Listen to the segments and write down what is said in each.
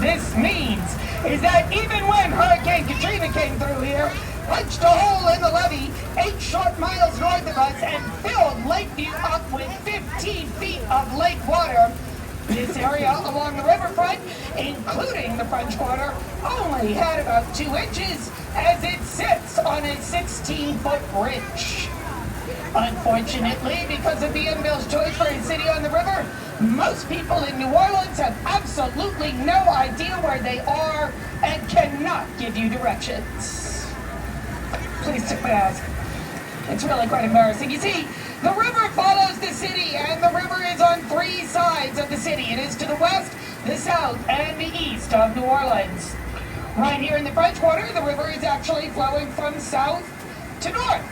this means is that even when Hurricane Katrina came through here, punched a hole in the levee 8 short miles north of us and filled Lakeview up with 15 feet of lake water, this area along the riverfront, including the French Quarter, only had about 2 inches as it sits on a 16-foot ridge. Unfortunately, because of the Bill's choice for a city on the river, most people in New Orleans have absolutely no idea where they are and cannot give you directions. Please take my ask. It's really quite embarrassing. You see, the river follows the city, and the river is on 3 sides of the city. It is to the west, the south, and the east of New Orleans. Right here in the French Quarter, the river is actually flowing from south to north.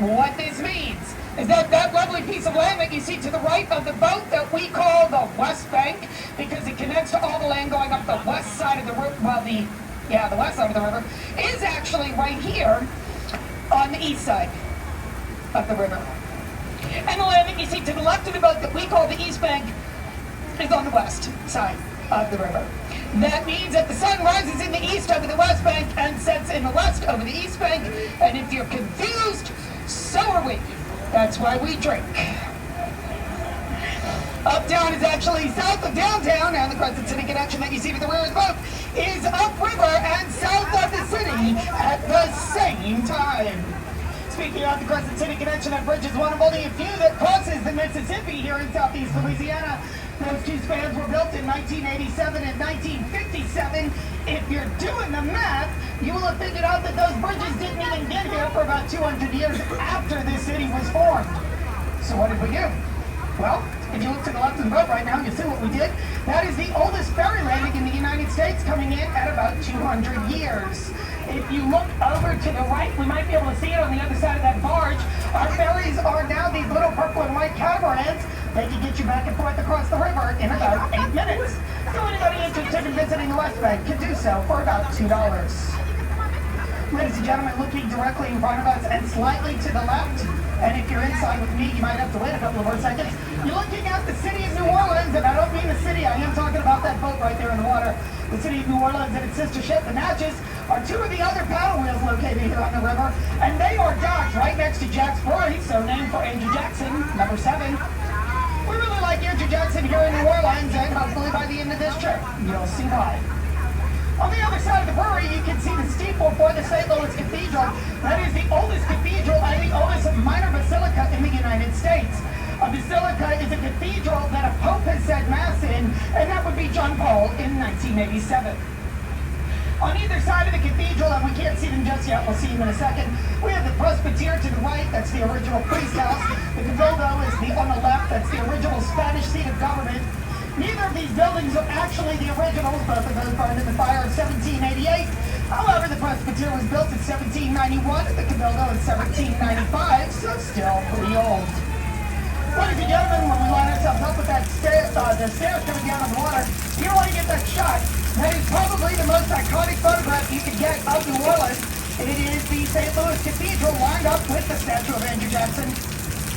What this means is that that lovely piece of land that you see to the right of the boat that we call the West Bank, because it connects to all the land going up the west side of the river, the west side of the river, is actually right here on the east side of the river. And the land that you see to the left of the boat that we call the East Bank is on the west side of the river. That means that the sun rises in the east over the West Bank and sets in the west over the East Bank. And if you're confused, so are we. That's why we drink. Uptown is actually south of downtown, and the Crescent City connection that you see to the rear of the boat is upriver and south of the city at the same time. Speaking of the Crescent City connection, that bridge is one of only a few that crosses the Mississippi here in southeast Louisiana. Those 2 spans were built in 1987 and 1957. If you're doing the math, you will have figured out that those bridges didn't even get here for about 200 years after this city was formed. So what did we do? Well, if you look to the left of the boat right now, you see what we did. That is the oldest ferry landing in the United States, coming in at about 200 years. If you look over to the right, we might be able to see it on the other side of that barge. Our ferries are now these little purple and white catamarans. They can get you back and forth across the river in about 8 minutes. So anybody interested in visiting the West Bank can do so for about $2. Ladies and gentlemen, looking directly in front of us and slightly to the left, and if you're inside with me, you might have to wait a couple of more seconds. You're looking at the city of New Orleans, and I don't mean the city, I am talking about that boat right there in the water. The city of New Orleans and its sister ship, the Natchez, are 2 of the other paddle wheels located here on the river, and they are docked right next to Jack's Brewery, so named for Andrew Jackson, number 7. We really like Andrew Jackson here in New Orleans, and hopefully by the end of this trip, you'll see why. On the other side of the brewery, you can see the steeple for the St. Louis Cathedral. That is the oldest cathedral and the oldest minor basilica in the United States. A basilica is a cathedral that a pope has said mass in, and that would be John Paul in 1987. On either side of the cathedral, and we can't see them just yet, we'll see them in a second, we have the presbytere to the right, that's the original priest house. The cabildo is on the left, that's the original Spanish seat of government. Neither of these buildings are actually the originals, both of those burned in the fire of 1788. However, the presbytere was built in 1791, and the cabildo in 1795, so still pretty old. Ladies and gentlemen, when we line ourselves up with that the stairs coming down on the water, you want to get that shot. That is probably the most iconic photograph you can get of New Orleans. It is the St. Louis Cathedral lined up with the statue of Andrew Jackson.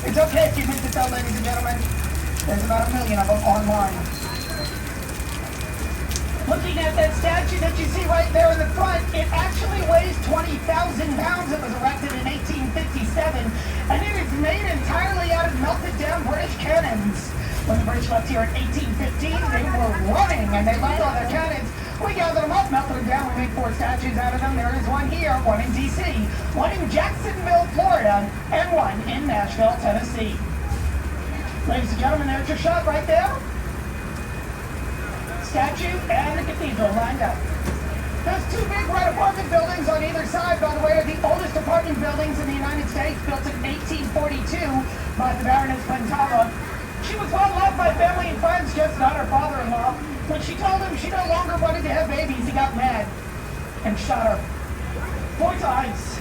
It's okay if you missed it though, ladies and gentlemen. There's about 1 million of them online. Looking at that statue that you see right there in the front, it actually weighs 20,000 pounds. It was erected in 1857, and it is made entirely out of melted down British cannons. When the British left here in 1815, they were running, and they left all their cannons. We gathered them up, melted them down, we made 4 statues out of them. There is one here, one in D.C., one in Jacksonville, Florida, and one in Nashville, Tennessee. Ladies and gentlemen, there's your shot right there. Statue and the cathedral lined up. Those 2 big red apartment buildings on either side, by the way, are the oldest apartment buildings in the United States, built in 1842 by the Baroness Pentala. She was well loved by family and friends, just not her father-in-law. When she told him she no longer wanted to have babies, he got mad and shot her 4 times.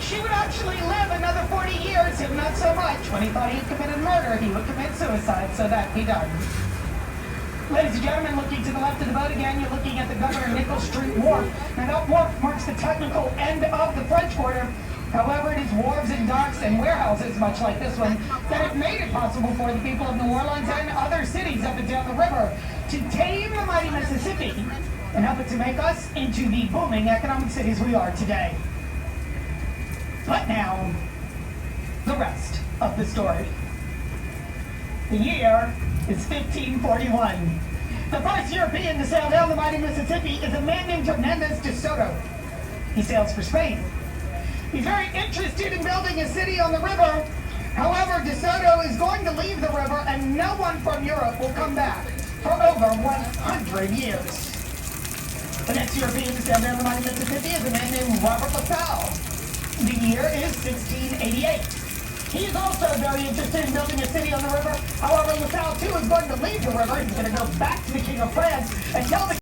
She would actually live another 40 years, if not so much. When he thought he had committed murder, he would commit suicide, so that be done. Ladies and gentlemen, looking to the left of the boat again, you're looking at the Governor Nichols Street Wharf. Now that wharf marks the technical end of the French Quarter. However, it is wharves and docks and warehouses, much like this one, that have made it possible for the people of New Orleans and other cities up and down the river to tame the mighty Mississippi and help it to make us into the booming economic cities we are today. But now, the rest of the story. The year is 1541. The first European to sail down the mighty Mississippi is a man named Hernandez de Soto. He sails for Spain. He's very interested in building a city on the river. However, De Soto is going to leave the river and no one from Europe will come back for over 100 years. The next European to sail down the mighty Mississippi is a man named Robert LaSalle. The year is 1688. He is also very interested in building a city on the river. However, LaSalle too is going to leave the river. He's going to go back to the King of France and tell the